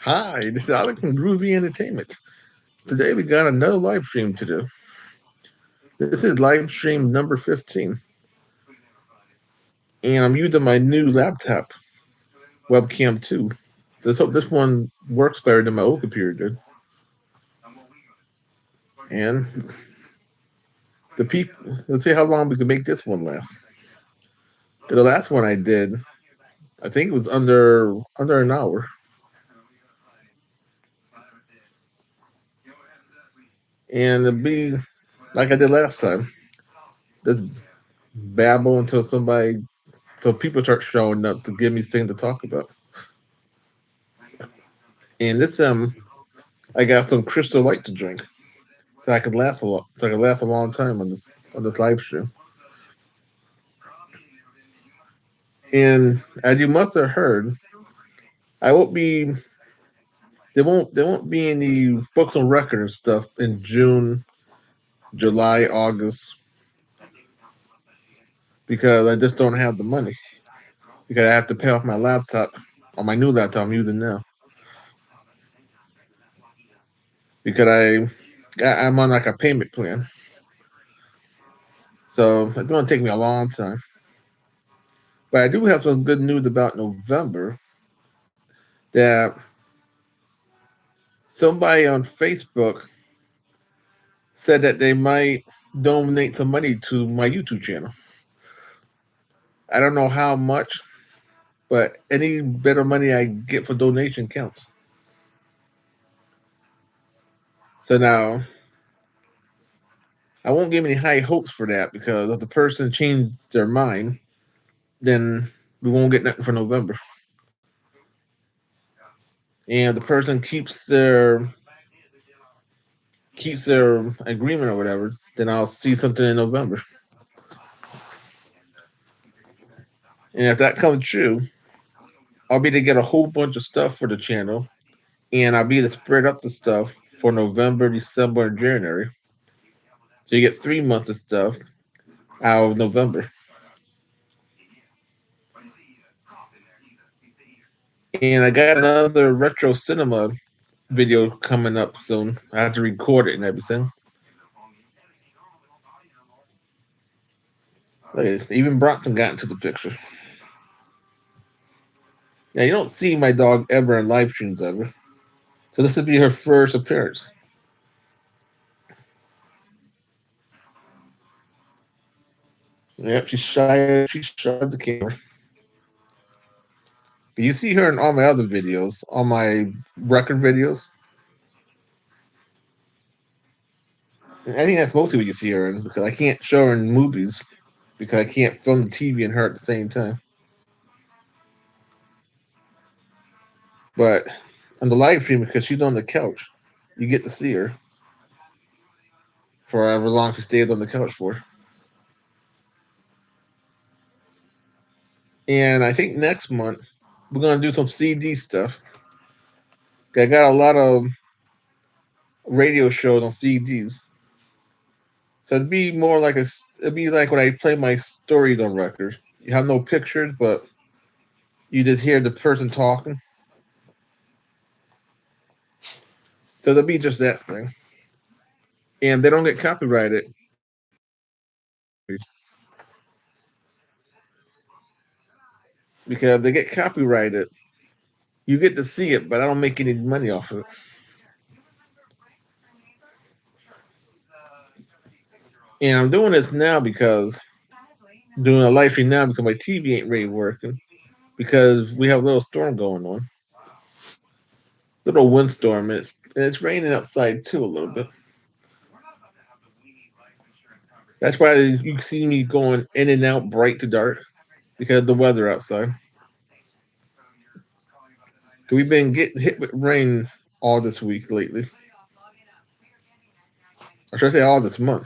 Hi, this is Alex from Groovy Entertainment. Today we got another live stream to do. This is live stream number 15. And I'm using my new laptop, webcam 2. Let's hope this one works better than my old computer did. And let's see how long we can make this one last. The last one I did, I think it was under an hour. And it'll be like I did last time. Just babble until people start showing up to give me things to talk about. And this I got some Crystal Light to drink, so I could laugh a lot. So I could laugh a long time on this live stream. And as you must have heard, I won't be there won't be any books on record and stuff in June, July, August because I just don't have the money. Because I have to pay off my laptop on my new laptop I'm using now. Because I'm on like a payment plan. So it's gonna take me a long time. But I do have some good news about November that somebody on Facebook said that they might donate some money to my YouTube channel. I don't know how much, but any bit of money I get for donation counts. So now I won't give any high hopes for that because if the person changed their mind, then we won't get nothing for November. And if the person keeps their agreement or whatever, then I'll see something in November. And if that comes true, I'll be to get a whole bunch of stuff for the channel, and I'll be to spread up the stuff for November, December, and January. So you get 3 months of stuff out of November. And I got another retro cinema video coming up soon. I have to record it and everything. Even Bronson got into the picture. Yeah, you don't see my dog ever in live streams ever. So this would be her first appearance. Yep, she's shy. She's shy of the camera. But you see her in all my other videos, all my record videos. And I think that's mostly what you see her in because I can't show her in movies because I can't film the TV and her at the same time. But on the live stream, because she's on the couch, you get to see her for however long she stays on the couch for. And I think next month we're gonna do some CD stuff. I got a lot of radio shows on CDs, so it'd be like when I play my stories on record. You have no pictures, but you just hear the person talking. So it'll be just that thing, and they don't get copyrighted because if they get copyrighted. You get to see it, but I don't make any money off of it. And I'm doing this now because doing a live stream now because my TV ain't really working because we have a little storm going on, little windstorm. And it's raining outside too a little bit. That's why you see me going in and out, bright to dark, because of the weather outside. We've been getting hit with rain all this week lately. Or should I say all this month?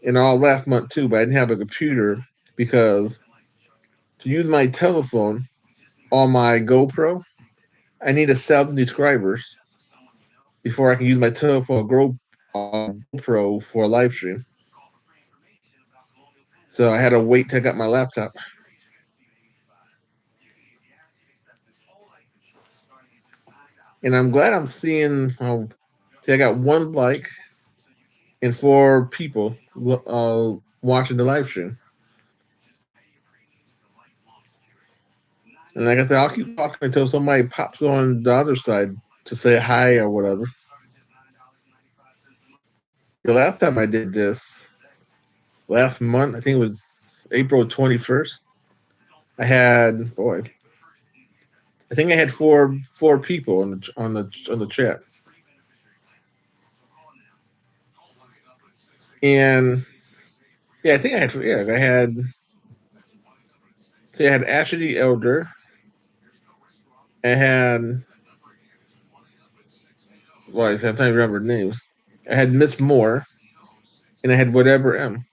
And all last month too, but I didn't have a computer because to use my telephone on my GoPro, I need 1,000 subscribers before I can use my telephone GoPro for a live stream. So I had to wait till I got my laptop. And I'm glad I'm seeing. See, I got one like and four people watching the live stream. And like I said, I'll keep talking until somebody pops on the other side to say hi or whatever. The last time I did this, last month, I think it was April 21st. I had I think I had four people on the chat, and yeah, I think I had I had Ashley the Elder, I had I'm trying to remember names. I had Miss Moore, and I had whatever M.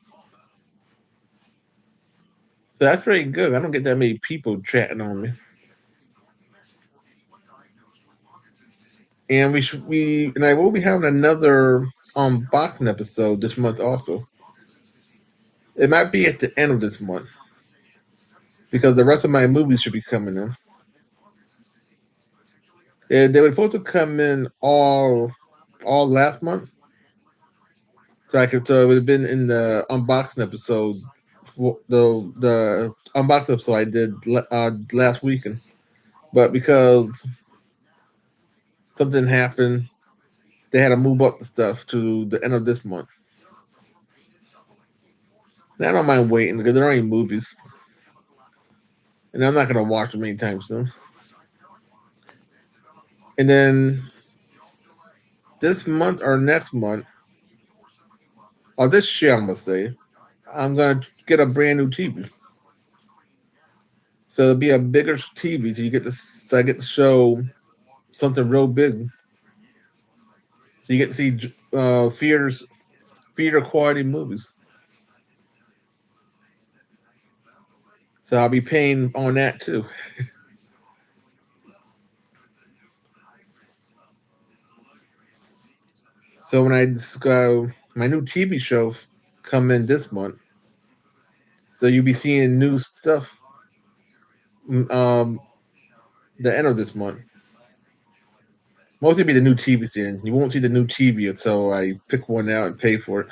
So that's pretty good. I don't get that many people chatting on me. And I will be having another unboxing episode this month also. It might be at the end of this month because the rest of my movies should be coming in. They were supposed to come in all last month, so it would have been in the unboxing episode for the unboxing episode I did last weekend. But because something happened, they had to move up the stuff to the end of this month. And I don't mind waiting because they're only movies, and I'm not gonna watch them anytime soon. And then this month or next month, or this year, I'm gonna say, I'm gonna get a brand new TV. So it'll be a bigger TV, so I get to show something real big. So you get to see theater quality movies. So I'll be paying on that too. So when I go, my new TV show come in this month, so you'll be seeing new stuff. Um, the end of this month. Mostly be the new TV stand. You won't see the new TV until I pick one out and pay for it.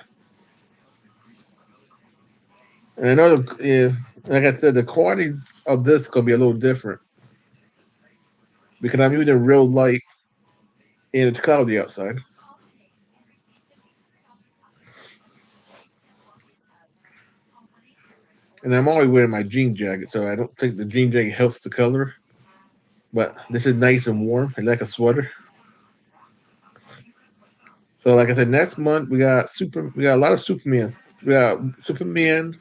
And I know, like I said, the quality of this is gonna be a little different because I'm using real light and it's cloudy outside. And I'm always wearing my jean jacket, so I don't think the jean jacket helps the color. But this is nice and warm, and like a sweater. So, like I said, next month we got a lot of Superman. We got Superman.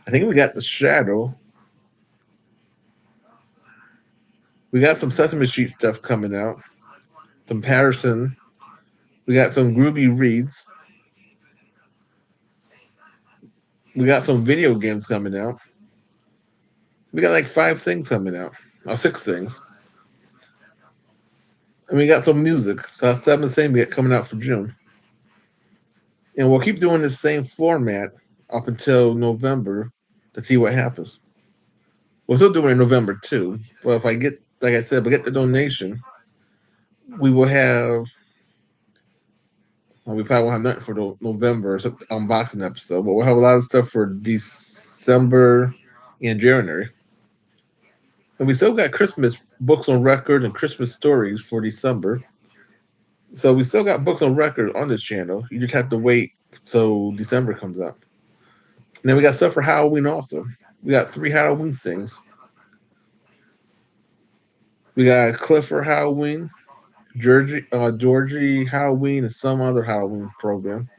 I think we got the Shadow. We got some Sesame Street stuff coming out. Some Patterson. We got some groovy reads. We got some video games coming out. We got like five things coming out, or six things. And we got some music. So that's seven things we got coming out for June. And we'll keep doing the same format up until November to see what happens. We're still doing it in November too. But if I get, like I said, if I get the donation, we will have. Well, we probably won't have nothing for the November unboxing episode, but we'll have a lot of stuff for December and January. And we still got Christmas books on record and Christmas stories for December. So we still got books on record on this channel. You just have to wait so December comes up. And then we got stuff for Halloween also. We got three Halloween things. We got Clifford Halloween, Georgie Halloween, and some other Halloween program.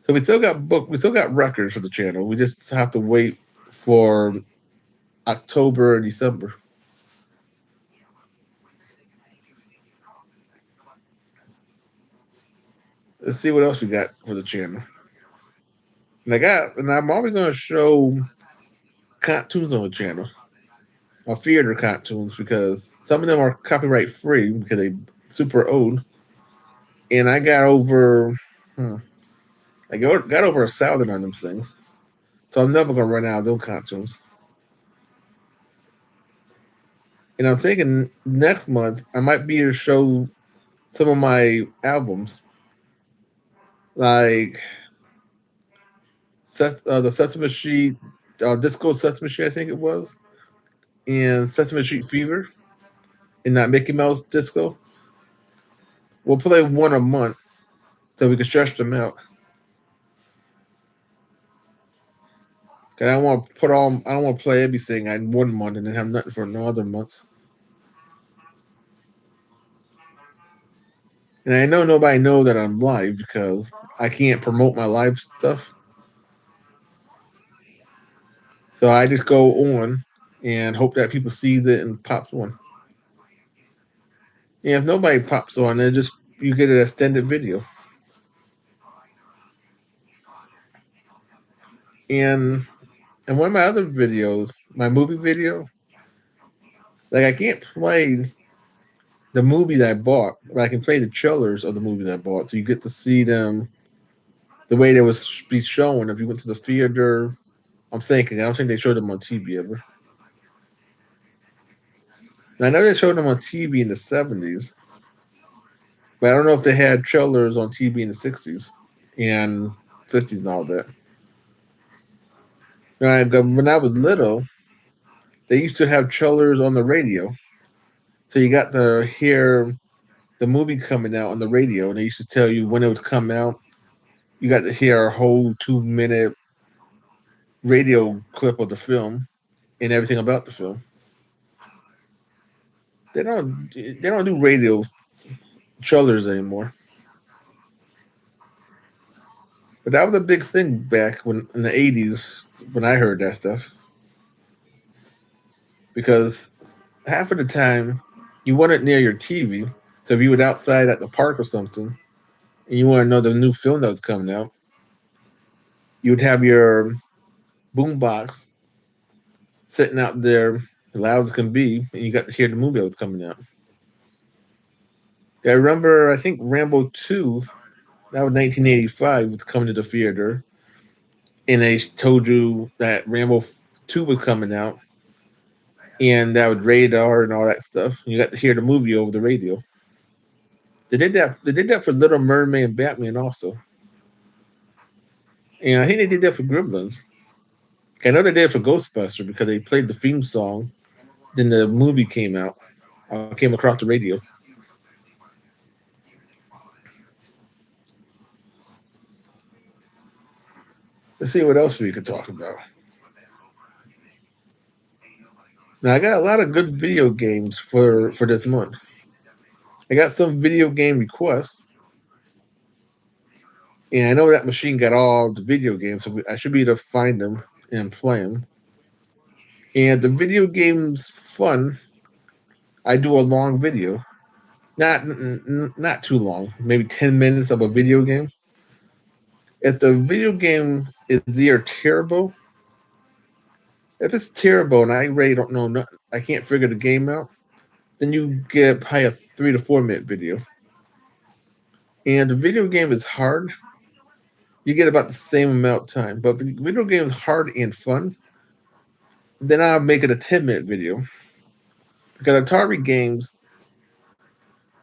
So we still got records for the channel. We just have to wait for October and December. Let's see what else we got for the channel. And I'm always gonna show cartoons on the channel. Or theater cartoons because some of them are copyright free because they super old. And I got over hmm, got over 1,000 on them things. So I'm never gonna run out of those cartoons. And I'm thinking next month I might be able to show some of my albums, like the Sesame Street, Disco Sesame Street, I think it was, and Sesame Street Fever, and that Mickey Mouse Disco. We'll play one a month so we can stretch them out. Cause I don't want to put all. I don't want to play everything in one month and then have nothing for no other months. And I know nobody knows that I'm live because I can't promote my live stuff. So I just go on and hope that people sees it and pops on. And if nobody pops on, then just you get an extended video. And one of my other videos, my movie video, like I can't play the movie that I bought, but I can play the trailers of the movie that I bought, so you get to see them the way they was be shown if you went to the theater. I'm thinking I don't think they showed them on TV ever. And I know they showed them on TV in the '70s, but I don't know if they had trailers on TV in the '60s and '50s and all that. When I was little, they used to have trailers on the radio, so you got to hear the movie coming out on the radio, and they used to tell you when it would come out. You got to hear a whole 2 minute radio clip of the film and everything about the film. They don't do radio trailers anymore. But that was a big thing back when in the '80s when I heard that stuff because half of the time you weren't near your TV. So if you were outside at the park or something and you want to know the new film that was coming out, you would have your boombox sitting out there as loud as can be, and you got to hear the movie that was coming out. I remember, I think Rambo 2, that was 1985, was coming to the theater, and they told you that Rambo 2 was coming out, and that was radar and all that stuff. And you got to hear the movie over the radio. They did that. They did that for Little Mermaid and Batman also, and I think they did that for Gremlins. I know they did it for Ghostbusters because they played the theme song. Then the movie came out. Came across the radio. Let's see what else we could talk about. Now I got a lot of good video games for this month. I got some video game requests, and I know that machine got all the video games, so I should be able to find them and play them. And the video game's fun. I do a long video, not too long, maybe 10 minutes of a video game. If the video game is either terrible, if it's terrible and I really don't know nothing, I can't figure the game out, then you get probably a 3 to 4 minute video. And the video game is hard, you get about the same amount of time. But if the video game is hard and fun, then I'll make it a 10-minute video. Because Atari games,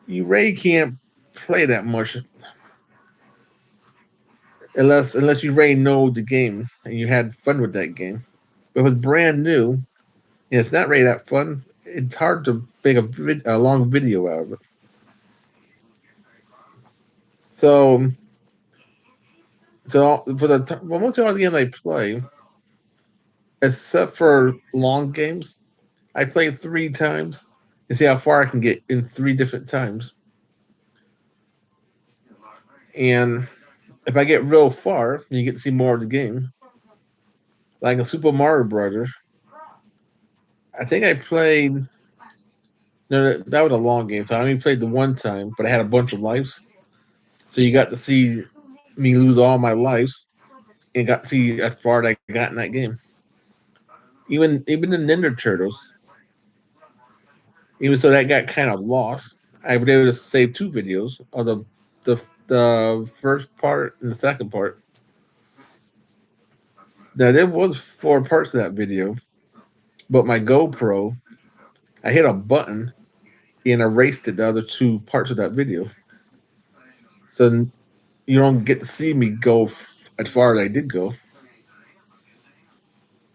you really can't play that much unless you really know the game and you had fun with that game. But if it's brand new and it's not really that fun, it's hard to make a long video out of it. So, for most of all the games I play, except for long games, I play 3 times and see how far I can get in 3 different times. And if I get real far, you get to see more of the game. Like in Super Mario Brothers, I think I played. No, that was a long game, so I only played the one time, but I had a bunch of lives, so you got to see me lose all my lives, and got to see as far as I got in that game. Even the Ninja Turtles, even so that got kind of lost. I was able to save 2 videos of the first part and the second part. Now there was 4 parts of that video, but my GoPro, I hit a button and erased the other two parts of that video. So you don't get to see me go as far as I did go.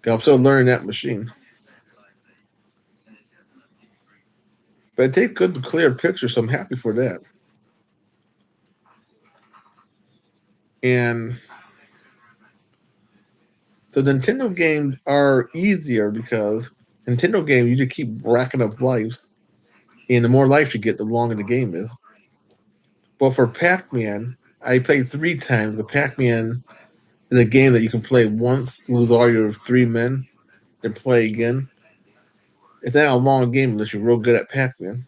I'm still learning that machine. But it takes good, clear pictures, so I'm happy for that. And so Nintendo games are easier because Nintendo games you just keep racking up lives, and the more lives you get, the longer the game is. But for Pac-Man, I played 3 times. The Pac-Man is a game that you can play once, lose all your 3 men, then play again. It's not a long game unless you're real good at Pac-Man.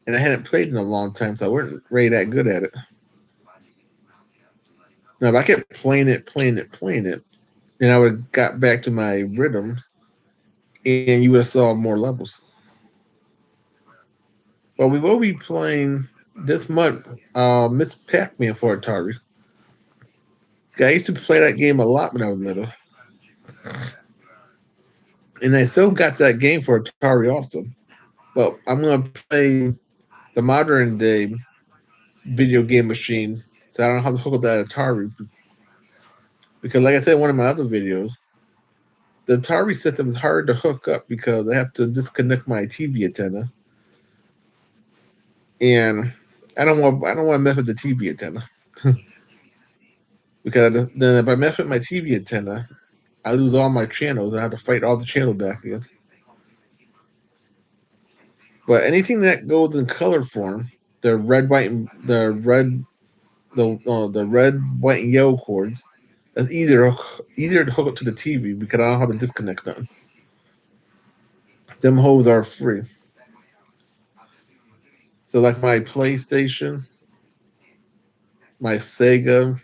And I hadn't played in a long time, so I wasn't really that good at it. Now, if I kept playing it, then I would have got back to my rhythms, and you would have saw more levels. But we will be playing this month Miss Pac-Man for Atari. I used to play that game a lot when I was little, and I still got that game for Atari also. But I'm gonna play the modern day video game machine, so I don't have to hook up that Atari. Because, like I said in one of my other videos, the Atari system is hard to hook up because I have to disconnect my TV antenna, and I don't want to mess with the TV antenna because then if I mess with my TV antenna, I lose all my channels and I have to fight all the channels back again. But anything that goes in color form, the red, white, and the red, white, and yellow cords, that's easier to hook up to the TV because I don't have to disconnect them. Them holes are free. So like my PlayStation, my Sega,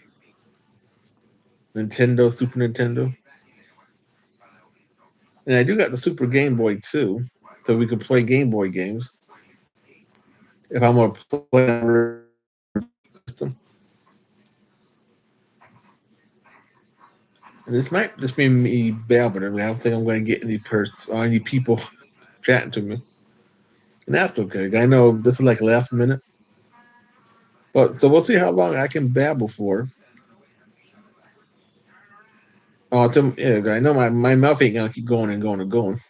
Nintendo, Super Nintendo, and I do got the Super Game Boy too, so we can play Game Boy games if I'm gonna play on system. And this might just be me babbling. I don't think I'm going to get any people chatting to me, and that's okay. I know this is like last minute, but so we'll see how long I can babble for. Oh, yeah, I know my mouth ain't gonna keep going and going and going.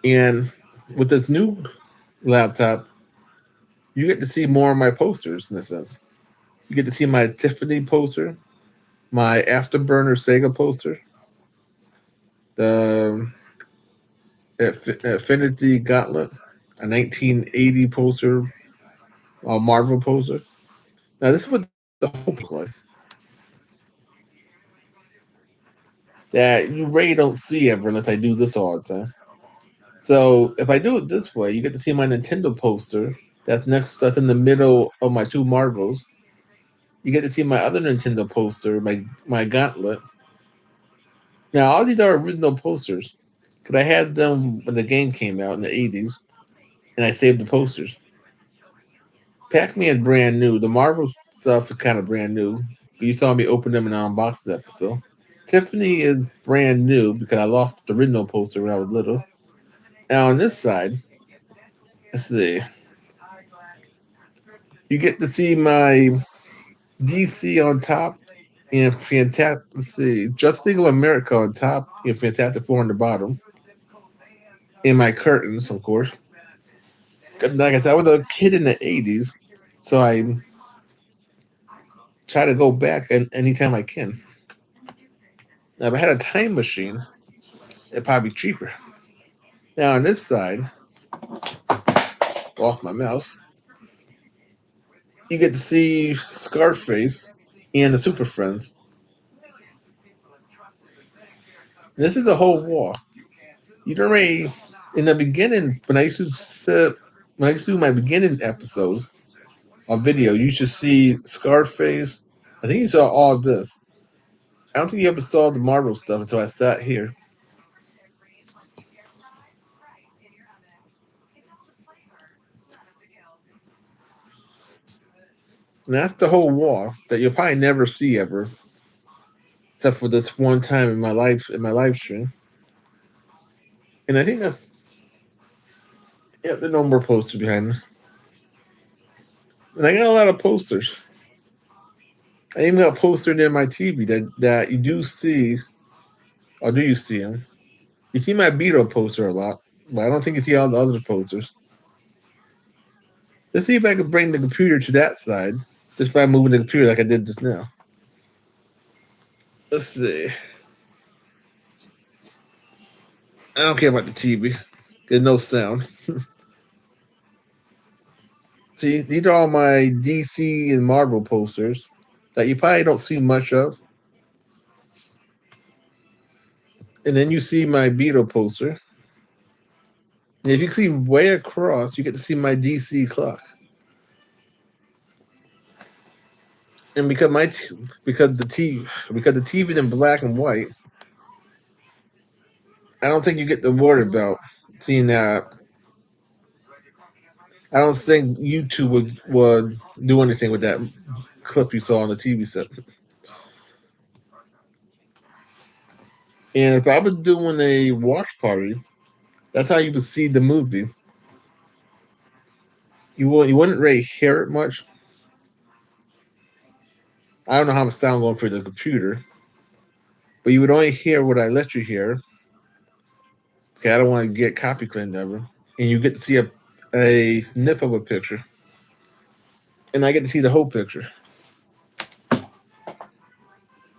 And with this new laptop, you get to see more of my posters in a sense. You get to see my Tiffany poster, my Afterburner Sega poster, the Affinity Gauntlet, a 1980 poster, a Marvel poster. Now this is what the whole look like that you really don't see ever unless I do this all the time. So if I do it this way, you get to see my Nintendo poster. That's in the middle of my two Marvels. You get to see my other Nintendo poster, my Gauntlet. Now all these are original posters, because I had them when the game came out in the '80s, and I saved the posters. Pac-Man brand new. The Marvel stuff is kind of brand new. You saw me open them in an unboxing episode. Tiffany is brand new because I lost the original poster when I was little. Now on this side, let's see. You get to see my DC on top and Fantastic. Let's see, Just Think of America on top and Fantastic Four on the bottom. And my curtains, of course. Like I said, I was a kid in the '80s, so I try to go back anytime I can. Now, if I had a time machine, it'd probably be cheaper. Now on this side, off my mouse, you get to see Scarface and the Super Friends. And this is the whole wall. You don't really, in the beginning, when I used to do my beginning episodes of video, you should see Scarface. I think you saw all this. I don't think you ever saw the Marvel stuff until I sat here. And that's the whole wall that you'll probably never see ever, except for this one time in my live stream. And I think that's, yeah, there are no more posters behind me. And I got a lot of posters. I even got a poster near my TV that you do see, or do you see them? You see my Beetle poster a lot, but I don't think you see all the other posters. Let's see if I can bring the computer to that side just by moving the computer like I did just now. Let's see. I don't care about the TV. There's no sound. See, these are all my DC and Marvel posters that you probably don't see much of. And then you see my Beetle poster. And if you see way across, you get to see my DC clock. And because the TV is in black and white, I don't think you get to worry about seeing that. I don't think YouTube would do anything with that clip you saw on the TV set. And if I was doing a watch party, that's how you would see the movie. You wouldn't really hear it much. I don't know how much sound going through the computer, but you would only hear what I let you hear. Okay, I don't want to get copy claimed ever. And you get to see a snip of a picture, and I get to see the whole picture.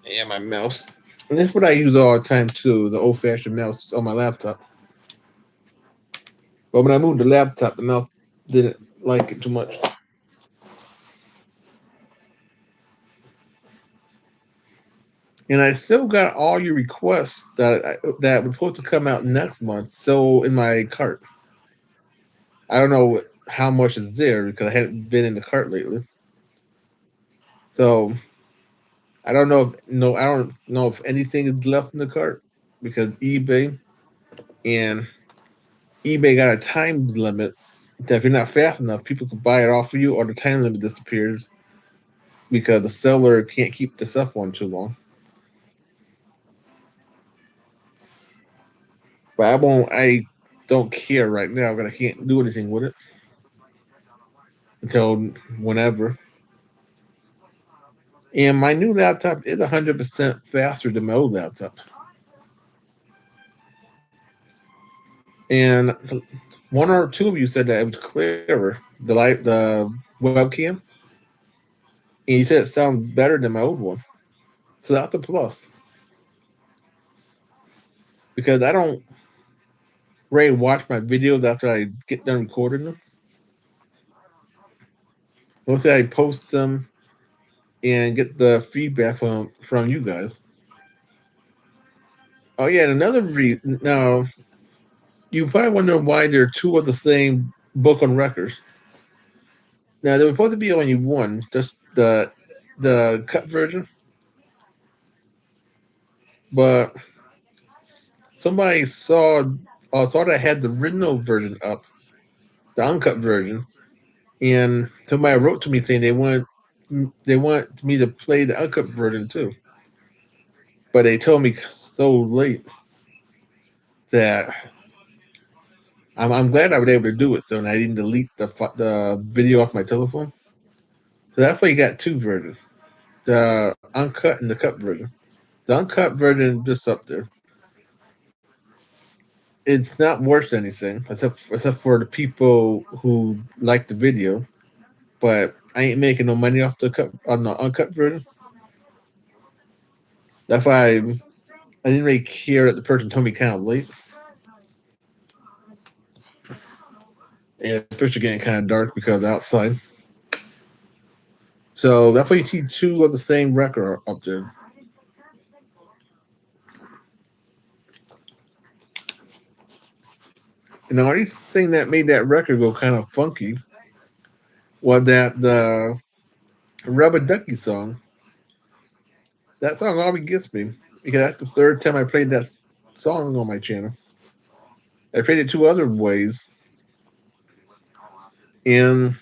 Yeah, my mouse. And that's what I use all the time too, the old fashioned mouse on my laptop. But when I moved the laptop, the mouse didn't like it too much. And I still got all your requests that were supposed to come out next month still in my cart. I don't know how much is there because I hadn't been in the cart lately. So I don't know if anything is left in the cart because and eBay got a time limit that if you're not fast enough, people can buy it off of you or the time limit disappears because the seller can't keep the stuff on too long. But I don't care right now because I can't do anything with it until whenever. And my new laptop is 100% faster than my old laptop. And one or two of you said that it was clearer, the webcam, and you said it sounds better than my old one. So that's a plus because I don't really watch my videos after I get done recording them. Mostly I post them and get the feedback from you guys. Oh yeah, and another reason. Now you probably wonder why there are two of the same book on records. Now there was supposed to be only one, just the cut version, but somebody saw that I had the original version up, the uncut version, and somebody wrote to me saying they want me to play the uncut version too, but they told me so late that I'm glad I was able to do it so and I didn't delete the video off my telephone. So that's why you got two versions, the uncut and the cut version. The uncut version just up there. It's not worth anything except for the people who like the video. But I ain't making no money off the cut on the uncut version. That's why I didn't really care that the person told me kind of late, and especially getting kind of dark because outside. So that's why you see two of the same record up there. And the only thing that made that record go kind of funky was that the Rubber Ducky song. That song always gets me because that's the third time I played that song on my channel. I played it two other ways, and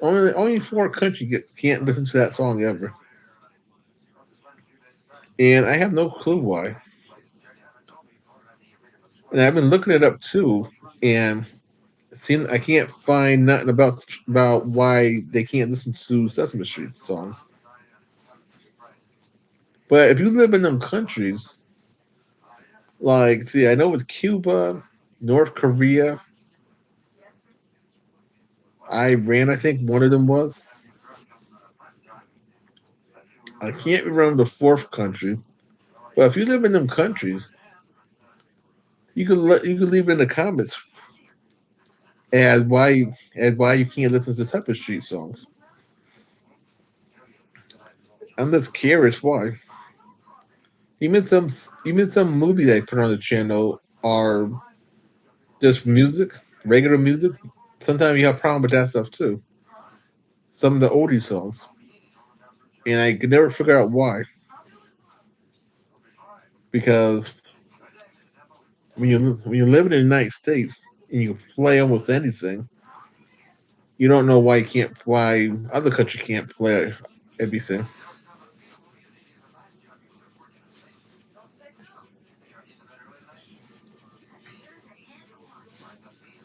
only four countries can't listen to that song ever. And I have no clue why. And I've been looking it up too, and it seems I can't find nothing about why they can't listen to Sesame Street songs. But if you live in them countries, like, see, I know with Cuba, North Korea, Iran, I think one of them was. I can't remember the fourth country. But if you live in them countries, you can leave it in the comments as why you can't listen to Pepper Street songs. I'm just curious why. Even some movies they put on the channel are just music, regular music. Sometimes you have a problem with that stuff too. Some of the oldie songs, and I could never figure out why. Because when you live in the United States and you play almost anything, you don't know why other country can't play everything.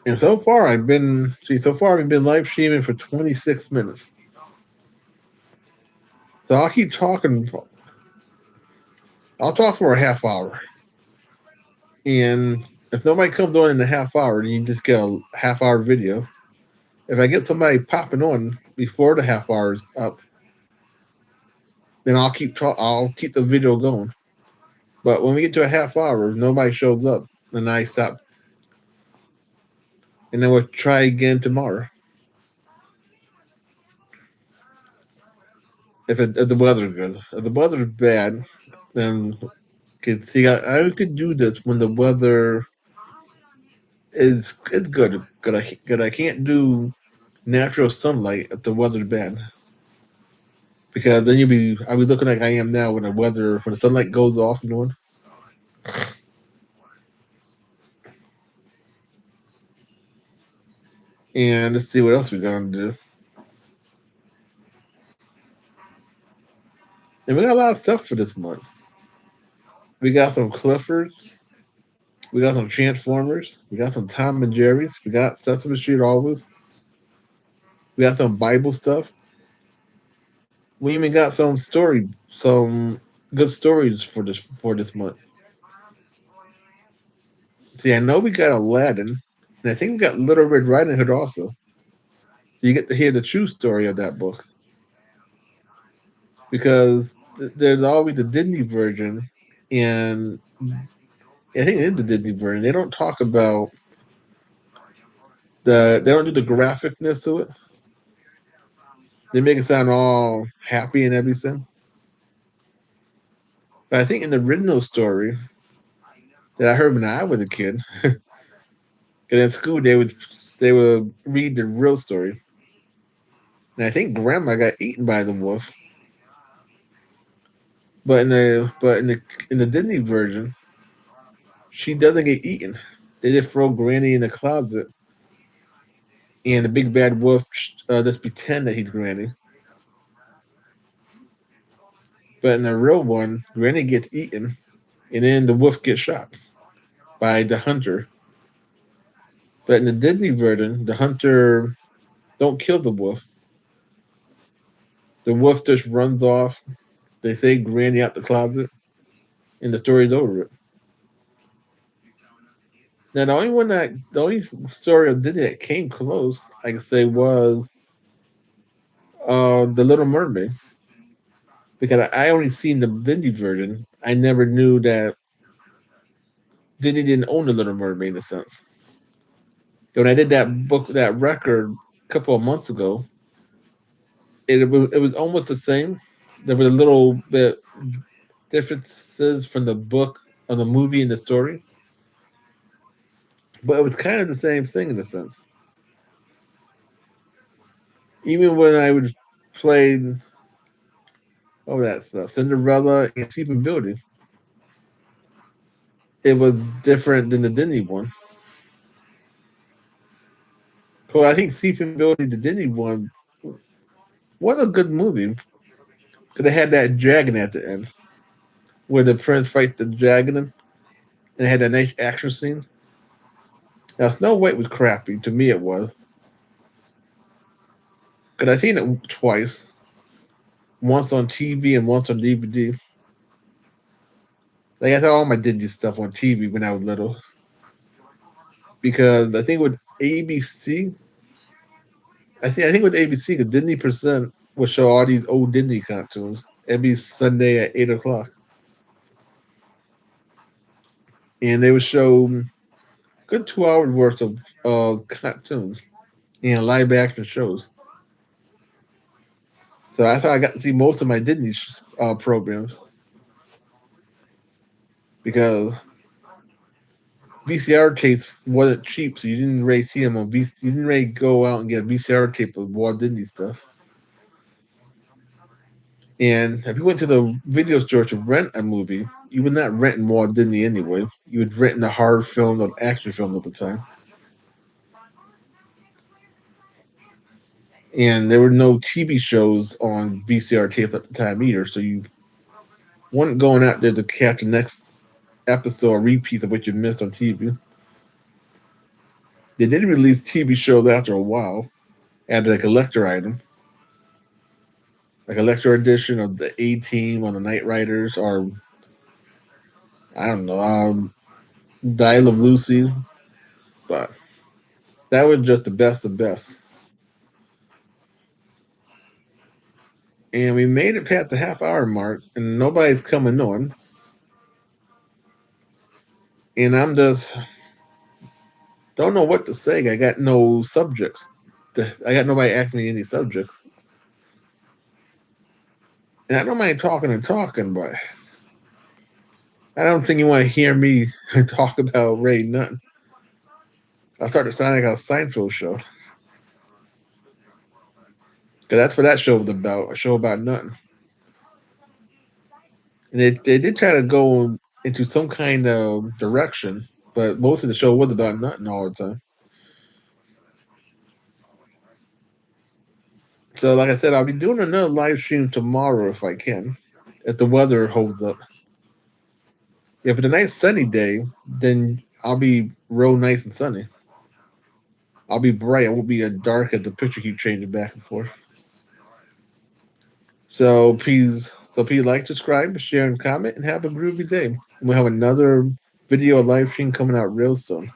And so far I've been live streaming for 26 minutes. So I'll keep talking. I'll talk for a half hour, and if nobody comes on in a half hour, then you just get a half hour video. If I get somebody popping on before the half hour is up, then I'll keep the video going. But when we get to a half hour, if nobody shows up, then I stop, and then we'll try again tomorrow. If the weather's good, if the weather's bad, then could see I could do this when the weather is it's good. Good. I can't do natural sunlight if the weather's bad because then I'll be looking like I am now when the sunlight goes off and on. And let's see what else we're gonna do. And we got a lot of stuff for this month. We got some Cliffords. We got some Transformers. We got some Tom and Jerry's. We got Sesame Street always. We got some Bible stuff. We even got some good stories for this month. See, I know we got Aladdin, and I think we got Little Red Riding Hood also. So you get to hear the true story of that book because there's always the Disney version, and I think it is the Disney version. They don't talk about they don't do the graphicness to it. They make it sound all happy and everything. But I think in the original story that I heard when I was a kid, because in school they would read the real story, and I think Grandma got eaten by the wolf. But in the Disney version, she doesn't get eaten. They just throw Granny in the closet, and the big bad wolf just pretend that he's Granny. But in the real one, Granny gets eaten, and then the wolf gets shot by the hunter. But in the Disney version, the hunter don't kill the wolf. The wolf just runs off. They say Granny out the closet, and the story's over. Now the only story of Disney that came close, I can say, was the Little Mermaid. Because I only seen the Disney version. I never knew that Disney didn't own the Little Mermaid in a sense. When I did that record a couple of months ago, it was almost the same. There was a little bit differences from the book on the movie and the story, but it was kind of the same thing in a sense. Even when I would play all that stuff, Cinderella and Sleeping Beauty, it was different than the Disney one. So I think Sleeping Beauty, the Disney one, was a good movie because it had that dragon at the end where the prince fight the dragon and it had that nice action scene. Now, Snow White was crappy. To me, it was. Because I seen it twice. Once on TV and once on DVD. Like, I saw all my Disney stuff on TV when I was little. Because I think with ABC, I think with ABC, the Disney Percent would show all these old Disney cartoons every Sunday at 8 o'clock, and they would show good 2 hours worth of cartoons and live action shows. So I thought I got to see most of my Disney programs because VCR tapes wasn't cheap, so you didn't really see them on You didn't really go out and get a VCR tape of Walt Disney stuff. And if you went to the video store to rent a movie, you would not rent Walt Disney anyway. You would rent the horror film or action film at the time. And there were no TV shows on VCR tape at the time either, so you weren't going out there to catch the next episode or repeat of what you missed on TV. They did release TV shows after a while, as a collector item, like a collector edition of the A Team on the Night Riders, or I don't know, Dial of Lucy, but that was just the best of best. And we made it past the half-hour mark, and nobody's coming on. And I'm just don't know what to say. I got no subjects. I got nobody asking me any subjects. And I don't mind talking and talking, but I don't think you want to hear me talk about Ray nothing. I started sounding like a Seinfeld show. Because that's what that show was about, a show about nothing. And they did try to go into some kind of direction, but most of the show was about nothing all the time. So, like I said, I'll be doing another live stream tomorrow if I can, if the weather holds up. If it's a nice sunny day, then I'll be real nice and sunny. I'll be bright. I won't be as dark as the picture keep changing back and forth. So please like, subscribe, share, and comment, and have a groovy day. And we'll have another video live stream coming out real soon.